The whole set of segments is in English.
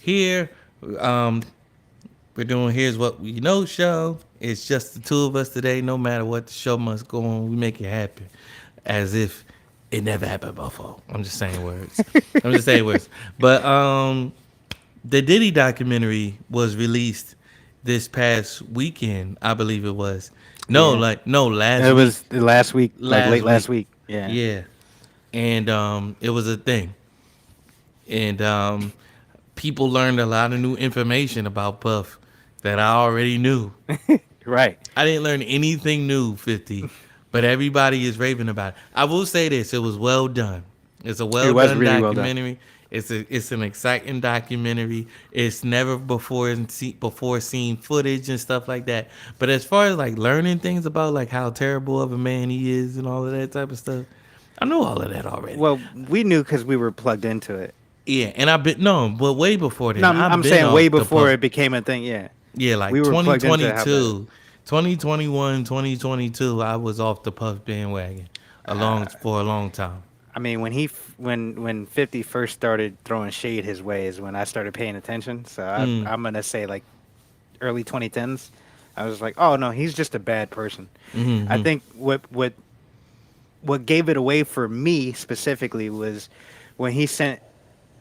here, um, we're doing Here's What We Know show. It's just the two of us today. No matter what the show must go on, we make it happen as if it never happened before. I'm just saying words. I'm just saying words. But the Diddy documentary was released this past weekend, I believe it was. No, Yeah. like no, It last week. was the last week, like Last late last week. week. Yeah. Yeah. And it was a thing. And people learned a lot of new information about Puff that I already knew. Right. I didn't learn anything new, 50, but everybody is raving about it. I will say this, it was well done. It's a It well was done really well done. documentary. It's an exciting documentary. It's never before seen footage and stuff like that. But as far as like learning things about like how terrible of a man he is and all of that type of stuff, I know all of that already. Well, we knew because we were plugged into it. Yeah, and I've been no, but way before No, then, I'm I've been saying way off the before Puff. it became a thing. Yeah. Yeah, We like were plugged into how bad it. 2022, 2021, 2022, I was off the Puff bandwagon for a long time. I mean, when 50 first started throwing shade his way is when I started paying attention. So Mm, I'm gonna say like early 2010s. I was like, oh no, he's just a bad person. I mm-hmm. think what gave it away for me specifically was when he sent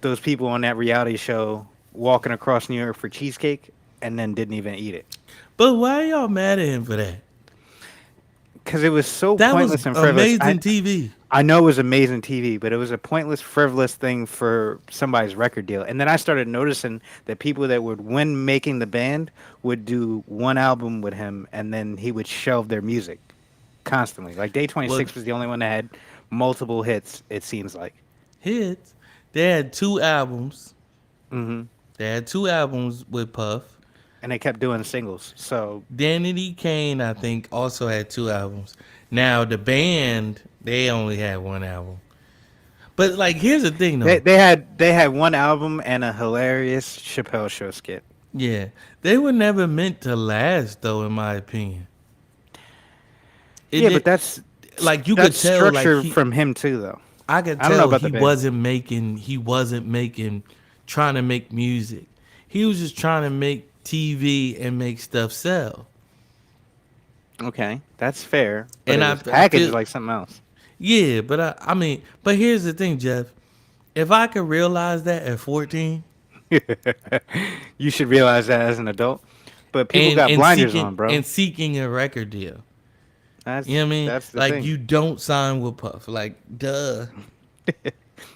those people on that reality show walking across New York for cheesecake and then didn't even eat it But why y'all mad at him for that? because it was so That was pointless and frivolous. amazing TV. I know it was amazing TV, but it was a pointless, frivolous thing for somebody's record deal. And then I started noticing that people that would, when making the band, would do one album with him, and then he would shelve their music constantly. Like Day Well, 26 was the only one that had multiple hits. It seems like. hits. They had two albums. Hmm. They had two albums with Puff. And they kept doing singles. So Danity Kane, I think, also had two albums. Now the band, they only had one album. But like, here's the thing, they though. they had one album and a hilarious Chappelle Show skit. Yeah, they were never meant to last, though, in my opinion. It Yeah, but did. Like you could that's tell, like structure from him too, though. I could I don't know tell about the band. he wasn't making, trying to make music. He was just trying to make TV and make stuff sell. Okay, that's fair, but And it I, was I packaged feel, like something else. yeah, but I mean, but here's the thing, Jeff. If I could realize that at 14 You should realize that as an adult. But people got blinders on, bro. seeking a record deal, you know That's what I mean? that's the Like thing. you don't sign with Puff. Like, duh.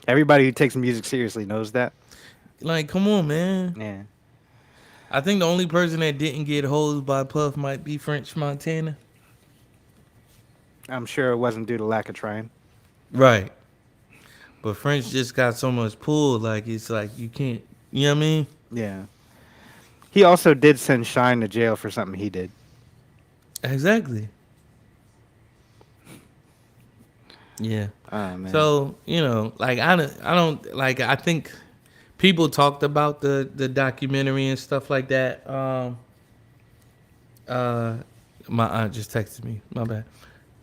Everybody who takes music seriously knows that. Like, come on, man. Yeah, I think the only person that didn't get hosed by Puff might be French Montana. I'm sure it wasn't due to lack of trying. Right. But French just got so much pull, like it's like you can't. You know what I mean? Yeah, he also did send Shine to jail for something he did. Exactly. Yeah. Oh man. So like I don't like. I think people talked about the documentary and stuff like that. Uh, my aunt just texted me. My bad.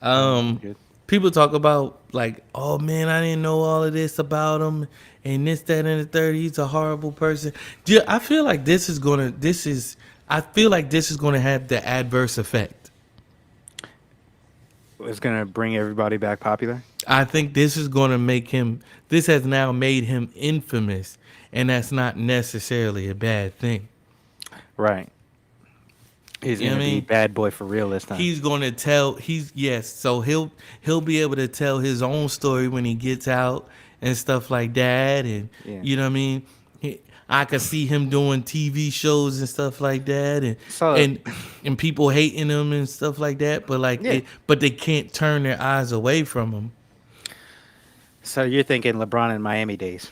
You Um, good? People talk about like, oh man, I didn't know all of this about him, and this, that, and the third. He's a horrible person. Yeah, I feel like this is gonna. This is. I feel like this is gonna have the adverse effect. It's gonna bring everybody back popular. I think this is gonna make him. This has now made him infamous, and that's not necessarily a bad thing. Right. He's You know gonna what I be mean? bad boy for real this time. He's gonna tell. He's yes. So he'll be able to tell his own story when he gets out and stuff like that, and Yeah. you know what I mean. I could see him doing TV shows and stuff like that, So and and people hating him and stuff like that. But like, yeah. but they can't turn their eyes away from him. So you're thinking LeBron in Miami days.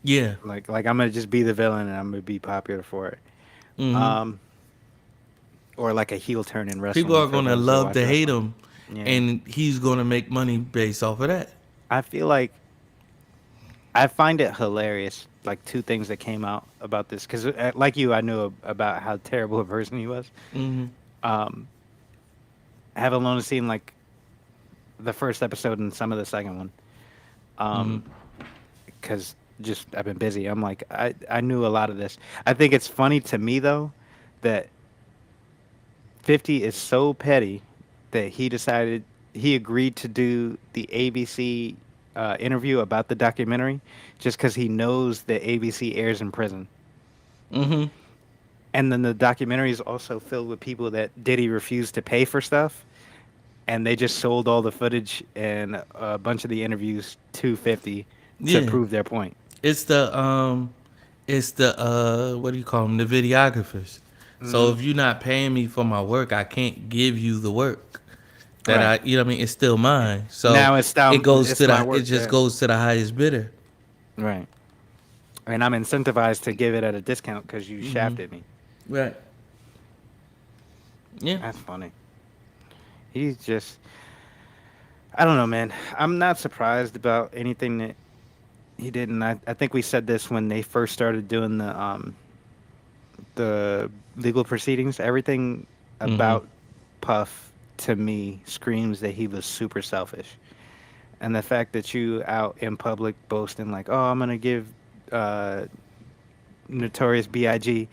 Yeah. Like I'm gonna just be the villain and I'm gonna be popular for it. Hmm. Um, or like a heel turn in People wrestling are for gonna those that love watch to hate wrestling. him, Yeah, and he's gonna make money based off of that. I feel like I find it hilarious. Like two things that came out about this because, like you, I knew about how terrible a person he was. Hmm. Um, I have alone seen like the first episode and some of the second one. Hmm. Because just I've been busy. I'm like I knew a lot of this. I think it's funny to me though that 50 is so petty that he agreed to do the ABC interview about the documentary just because he knows that ABC airs in prison. Mm-hmm. And then the documentary is also filled with people that Diddy refused to pay for stuff, and they just sold all the footage and a bunch of the interviews to 50 to Yeah. prove their point. It's the what do you call them? The videographers. So Hmm. if you're not paying me for my work, I can't give you the work that Right. I, you know what I mean? It's still mine. So Now it's my it work. just Yeah. goes to the highest bidder. Right. And I'm incentivized to give it at a discount because you Hmm. shafted me. Right. Yeah. That's funny. He's just, I don't know, man. I'm not surprised about anything that he did. And I think we said this when they first started doing the legal proceedings. Everything Hmm. about Puff to me screams that he was super selfish. And the fact that you out in public boasting like, "Oh, I'm gonna give uh, Notorious B.I.G.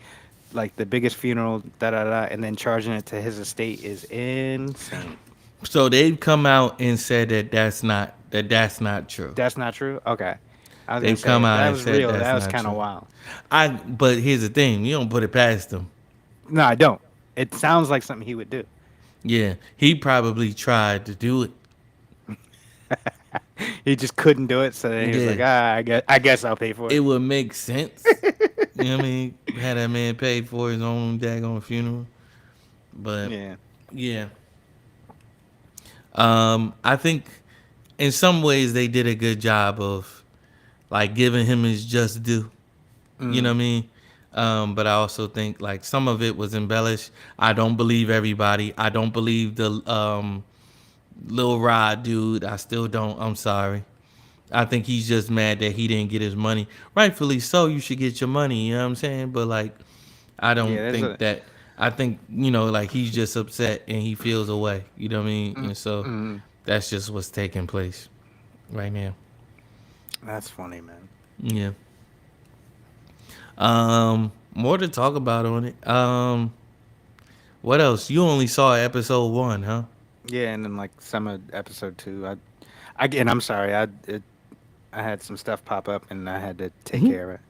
like the biggest funeral, da da da," and then charging it to his estate is insane. So they've come out and said that that's not true. That's not true. Okay, I was gonna They've say come if out that and was said real, that's that was not kind of true. wild. But here's the thing, you don't put it past them. No, I don't. It sounds like something he would do. Yeah, he probably tried to do it. He just couldn't do it, so then he was like, Yeah, "Ah, I guess I'll pay for it it." would make sense. You know what I mean? Had that man paid for his own daggone funeral. But Yeah. yeah, I think in some ways they did a good job of like giving him his just due. You know Mm. what I mean? But I also think like some of it was embellished. I don't believe everybody. I don't believe the Lil Rod dude. I still don't. I'm sorry. I think he's just mad that he didn't get his money. Rightfully so. You should get your money. You know what I'm saying? But like, I Yeah. don't There's think a. that. I think like he's just upset and he feels away. You know what I mean? Mm, And so mm. that's just what's taking place right now. That's funny, man. Yeah. More to talk about on it. What else? You only saw episode 1, huh? Yeah, and then like some of episode two, again, I'm sorry, I had some stuff pop up and I had to take care of it.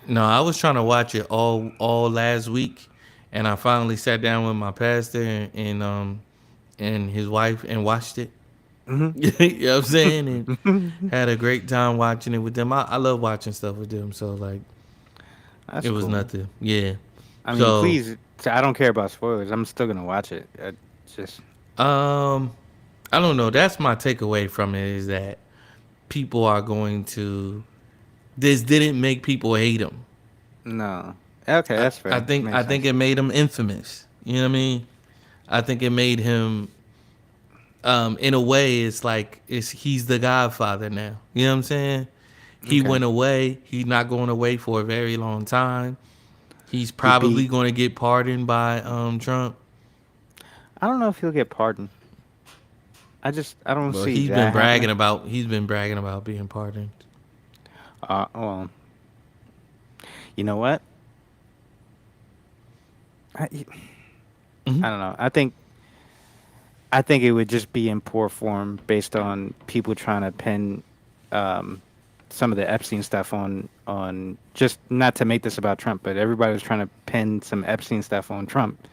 No, I was trying to watch it all last week, and I finally sat down with my pastor and his wife and watched it. Hmm. You know what I'm saying? And had a great time watching it with them. I love watching stuff with them, so like it That's was cool. nothing. Yeah. I mean, So please, I don't care about spoilers. I'm still gonna watch it. Just um, I don't know. That's my takeaway from it is that people are going to. This didn't make people hate him. no. Okay, that's I fair. think I Makes think sense. it made him infamous. You know what I mean? I think it made him in a way it's like it's he's the godfather now. You know what I'm saying? He Okay. went away. He's not going away for a very long time. He's He beat. probably going to get pardoned by Trump. I don't know if he'll get pardoned. I don't But see that happening. he's been bragging about being pardoned. Well, you know what? I, Hmm. I don't know. I think it would just be in poor form based on people trying to pin um, some of the Epstein stuff on just not to make this about Trump, but everybody was trying to pin some Epstein stuff on Trump,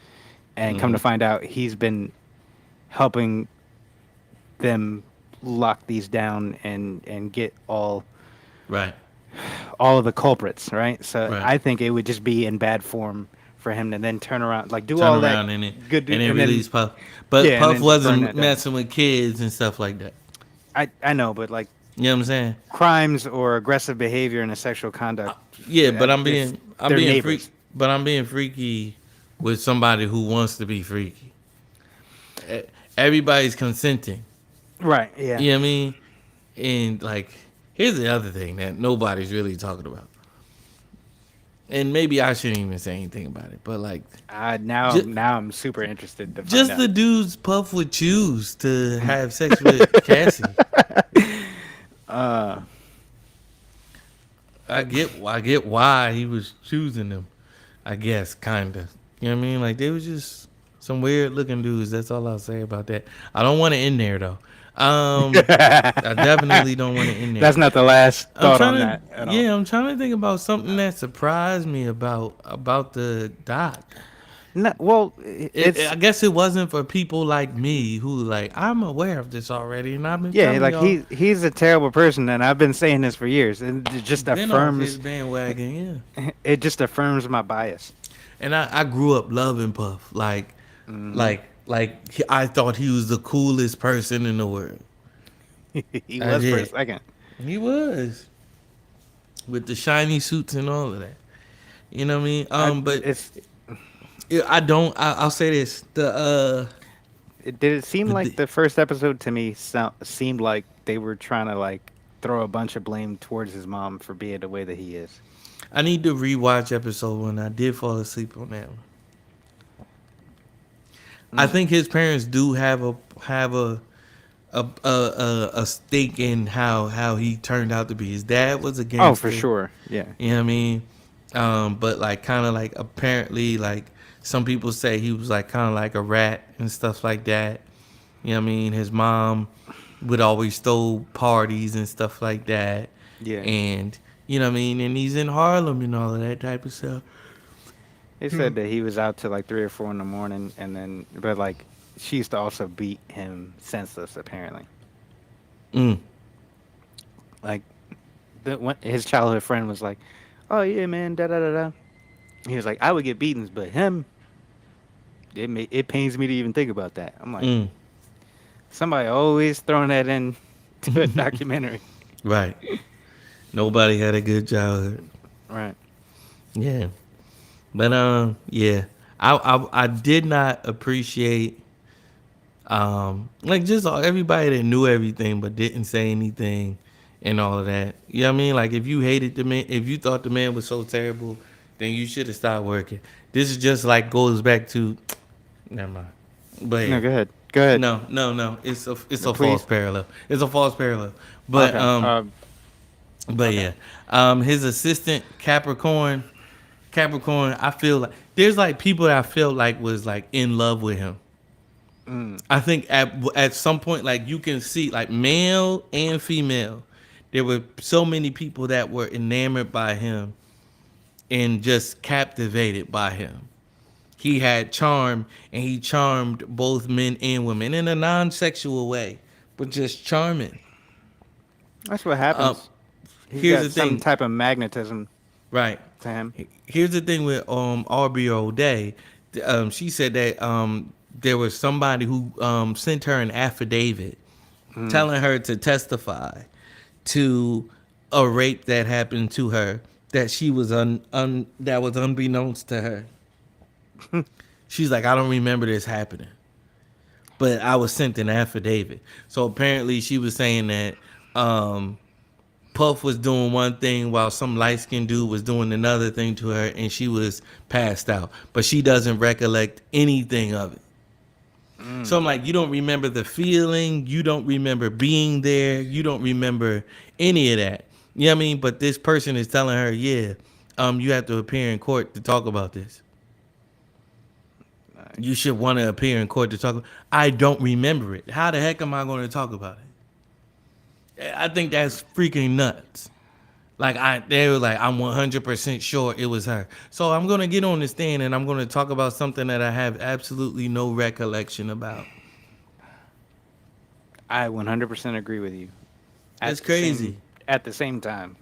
and come to Hmm. find out he's been helping them lock these down and get Right, all of the culprits, right? So right. I think it would just be in bad form for him to then turn around, like do Turn all that around and good, and then and then release Puff. But yeah, and Puff then just burn wasn't that down. messing with kids and stuff like that. I know, but like You know what I'm saying? crimes or aggressive behavior in a sexual conduct, Yeah, but if I'm they're being freak, neighbors, but I'm being freaky with somebody who wants to be freaky. E- Everybody's consenting. right? Yeah, You know what I mean? And like, here's the other thing that nobody's really talking about. And maybe I shouldn't even say anything about it, but like, now just, now I'm super interested to find just out. the dudes Puff would choose to have sex with Cassie. Uh, I get why he was choosing them. I guess kinda. You know what I mean? Like they was just some weird looking dudes. That's all I'll say about that. I don't want it in there though. I definitely don't want it in there. That's not the last I'm thought on trying to that at all. yeah, I'm trying to think about something that surprised me about the doc. No, well, I it's guess it wasn't for people like me who like I'm aware of this already, and I've been yeah, telling like y'all. he's a terrible person, and I've been saying this for years, and it just Been off his affirms bandwagon, yeah. it just affirms my bias. And I grew up loving Puff, Hmm. I thought he was the coolest person in the world. He I was for a did. second. He was with the shiny suits and all of that. You know what I mean? But It's I don't. I'll say this: did it seem like the the first episode to me seemed like they were trying to like throw a bunch of blame towards his mom for being the way that he is. I need to rewatch episode 1. I did fall asleep on that one. I Mm. think his parents do have a stake in how he turned out to be. His dad was a Oh, for gangster. sure. Yeah. You know what I mean? But like kind of like apparently like some people say he was like kind of like a rat and stuff like that. You know what I mean? His mom would always throw parties and stuff like that. Yeah. And you know what I mean? And he's in Harlem and all of that type of stuff. They said that he was out till like 3 or 4 in the morning, and then but like she used to also beat him senseless. Apparently, Mm. like his childhood friend was like, "Oh yeah, man, da da da da." He was like, "I would get beatings, but him, it pains me to even think about that." I'm like, Mm. somebody always throwing that in to a documentary, Right. Nobody had a good childhood. right? Yeah. But yeah. I did not appreciate like just everybody that knew everything but didn't say anything and all of that. You know what I mean? Like if you hated the man, if you thought the man was so terrible, then you should have stopped working. This is just like goes back to never mind. But No, yeah. go ahead, go ahead, No. It's a false please. parallel. It's a false parallel. But Okay, um but okay. yeah. His assistant Capricorn, I feel like there's like people that I felt like was like in love with him. Mm. I think at some point, like you can see, like male and female, there were so many people that were enamored by him and just captivated by him. He had charm, and he charmed both men and women in a non-sexual way, but just charming. That's what Um, happens. He's here's got the some thing, type of magnetism right? to him. Here's the thing with Aubrey O'Day. She said that there was somebody who sent her an affidavit Mm. telling her to testify to a rape that happened to her that she was that was unbeknownst to her. She's like, I don't remember this happening, but I was sent an affidavit. So apparently, she was saying that um, Puff was doing one thing while some light skinned dude was doing another thing to her, and she was passed out, but she doesn't recollect anything of it. So I'm Mm. like, you don't remember the feeling, you don't remember being there, you don't remember any of that. You know what I mean? But this person is telling her, yeah, you have to appear in court to talk about this. You should want to appear in court to talk. I don't remember it. How the heck am I going to talk about it? I think that's freaking nuts. Like they were like, I'm 100% sure it was her. So I'm gonna get on the stand and I'm gonna talk about something that I have absolutely no recollection about. I 100% agree with you. That's At the same crazy. at the same time,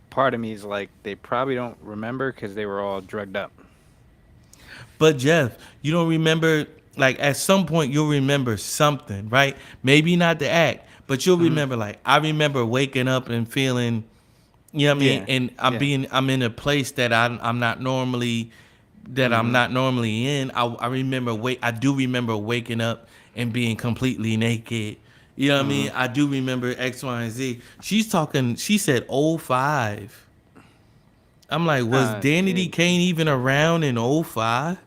part of me is like they probably don't remember because they were all drugged up. But Jeff, you don't remember, like at some point you'll remember something, right? Maybe not the act, but you'll Hmm. remember like I remember waking up and feeling, you know what I mean? Yeah, And yeah. I'm in a place that I'm not normally Hmm. in. I remember I do remember waking up and being completely naked. You know what I Hmm. mean? I do remember X, Y, and Z. She said '05. I'm like, was Danity It, Kane even around in '05?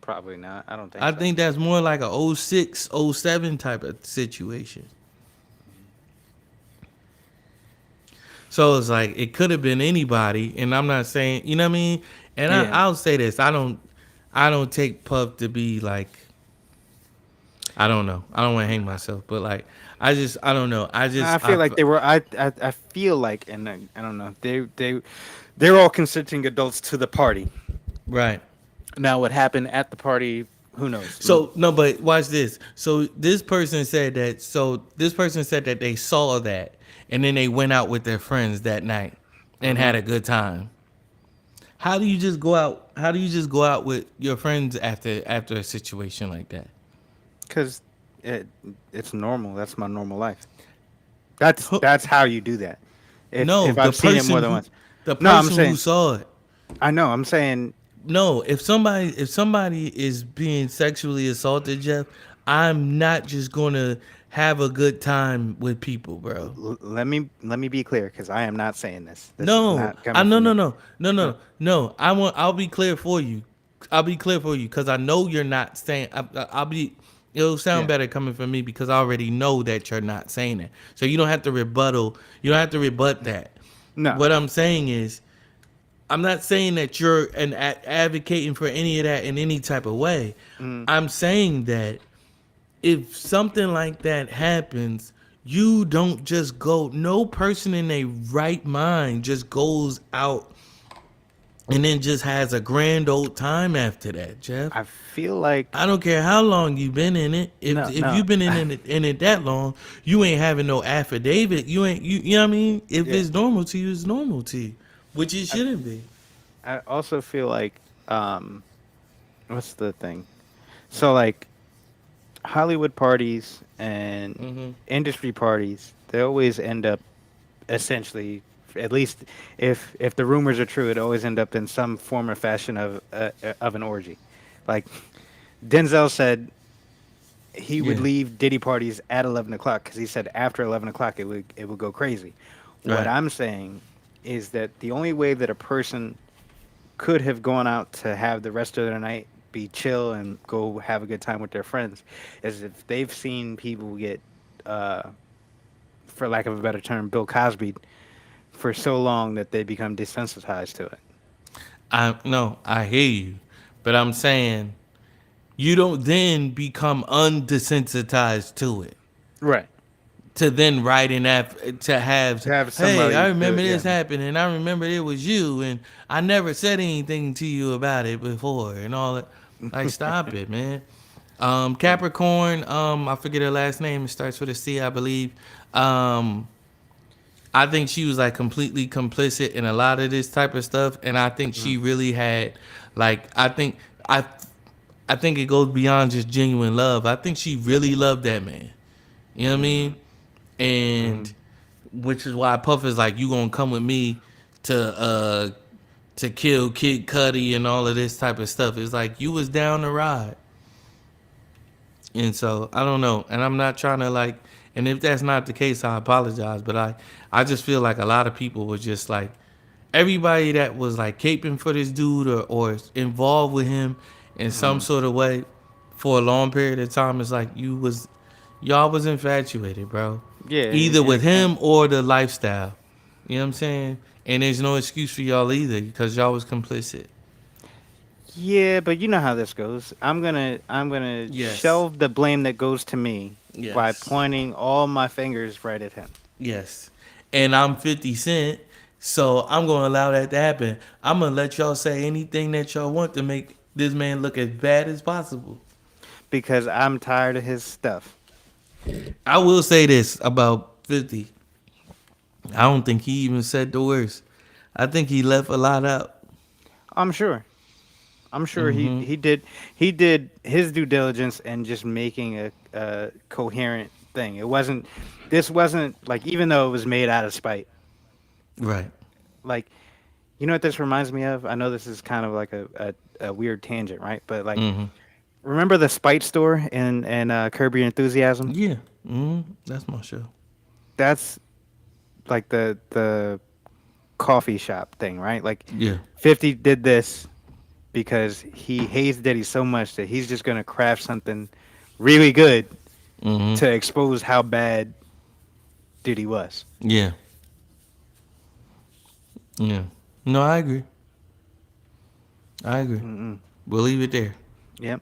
probably not. I don't think I so. think that's more like a '06, '07 type of situation. So it's like it could have been anybody, and I'm not saying, you know what I mean. And Yeah. I'll say this: I don't take Puff to be like, I don't know. I don't want to hang myself, but like, I don't know. I feel like they were. I feel like, and I don't know. They're all consenting adults to the party. right. Now, what happened at the party? Who knows? So no, but watch this. So this person said that. So this person said that they saw that, and then they went out with their friends that night and Mm-hmm. had a good time. How do you just go out? How do you just go out with your friends after a situation like that? Because it it's normal. That's my normal life. That's how you do that. No, If I've seen it more than once. the No, I'm person who saying saw it. I know. I'm saying No, if somebody is being sexually assaulted, Jeff, I'm not just gonna have a good time with people, bro. let me be clear because I am not saying this. This is No, not I coming no from no me. no no No, no no. I want. I'll be clear for you. I'll be clear for you because I know you're not saying. I'll be. It'll sound yeah, better coming from me because I already know that you're not saying it. So you don't have to rebuttal. You don't have to rebut that. no. What I'm saying is, I'm not saying that you're advocating for any of that in any type of way. Mm, I'm saying that if something like that happens, you don't just go. No person in a right mind just goes out and then just has a grand old time after that, Jeff. I feel like I don't care how long you've been in it. no, If no. you've been in it that long, you ain't having no affidavit. You ain't you know what I mean? If Yeah, it's normal to you, it's normal to you, which it I shouldn't be. I also feel like what's the thing? So like Hollywood parties and Hmm. industry parties, they always end up essentially, at least if the rumors are true, it always end up in some form or fashion of an orgy. Like Denzel said, he would Yeah. leave Diddy parties at 11 o'clock because he said after 11 o'clock it would go crazy. What Right. I'm saying is that the only way that a person could have gone out to have the rest of their night be chill and go have a good time with their friends is if they've seen people get, uh, for lack of a better term, Bill Cosby for so long that they become desensitized to it. I no, I hear you, but I'm saying you don't then become undesensitized to it. Right. To then write in that to have, To have hey, I somebody do remember it, this yeah. happened, and I remember it was you, and I never said anything to you about it before, and all that. Like, stop it, man. Yeah. Capricorn, I forget her last name. It starts with a C, I believe. Um, I think she was like completely complicit in a lot of this type of stuff, and I think Mm, she really had, like, I, I think it goes beyond just genuine love. I think she really loved that man. You know what I mm, mean? And mm. which is why Puff is like, you gonna come with me to kill Kid Cudi and all of this type of stuff. It's like you was down the ride. And so I don't know. And I'm not trying to like, and if that's not the case, I apologize. But I just feel like a lot of people were just like, everybody that was like caping for this dude or involved with him in some Mm. sort of way for a long period of time is like y'all was infatuated, bro. Yeah, Either and with it can't. him or the lifestyle. You know what I'm saying? And there's no excuse for y'all either because y'all was complicit. Yeah, but you know how this goes. I'm gonna Yes. shelve the blame that goes to me by Yes. pointing all my fingers right at him. Yes. And I'm 50 Cent, so I'm going to allow that to happen. I'm going to let y'all say anything that y'all want to make this man look as bad as possible. Because I'm tired of his stuff. I will say this about 50. I don't think he even said the worst. I think he left a lot out. I'm sure. I'm sure he Hmm. he did he did his due diligence and just making a coherent thing. It wasn't this wasn't like even though it was made out of spite. Right. Like you know what this reminds me of? I know this is kind of like a weird tangent, right? But like Hmm. remember the Spite store in Curb Your Enthusiasm? Yeah. That's my show. That's like the coffee shop thing, right? Like Yeah. 50 did this because he hates Diddy so much that he's just gonna craft something really good Hmm. to expose how bad Diddy was. Yeah. Yeah. No, I agree. I agree. Mm-mm. We'll leave it there. Yep.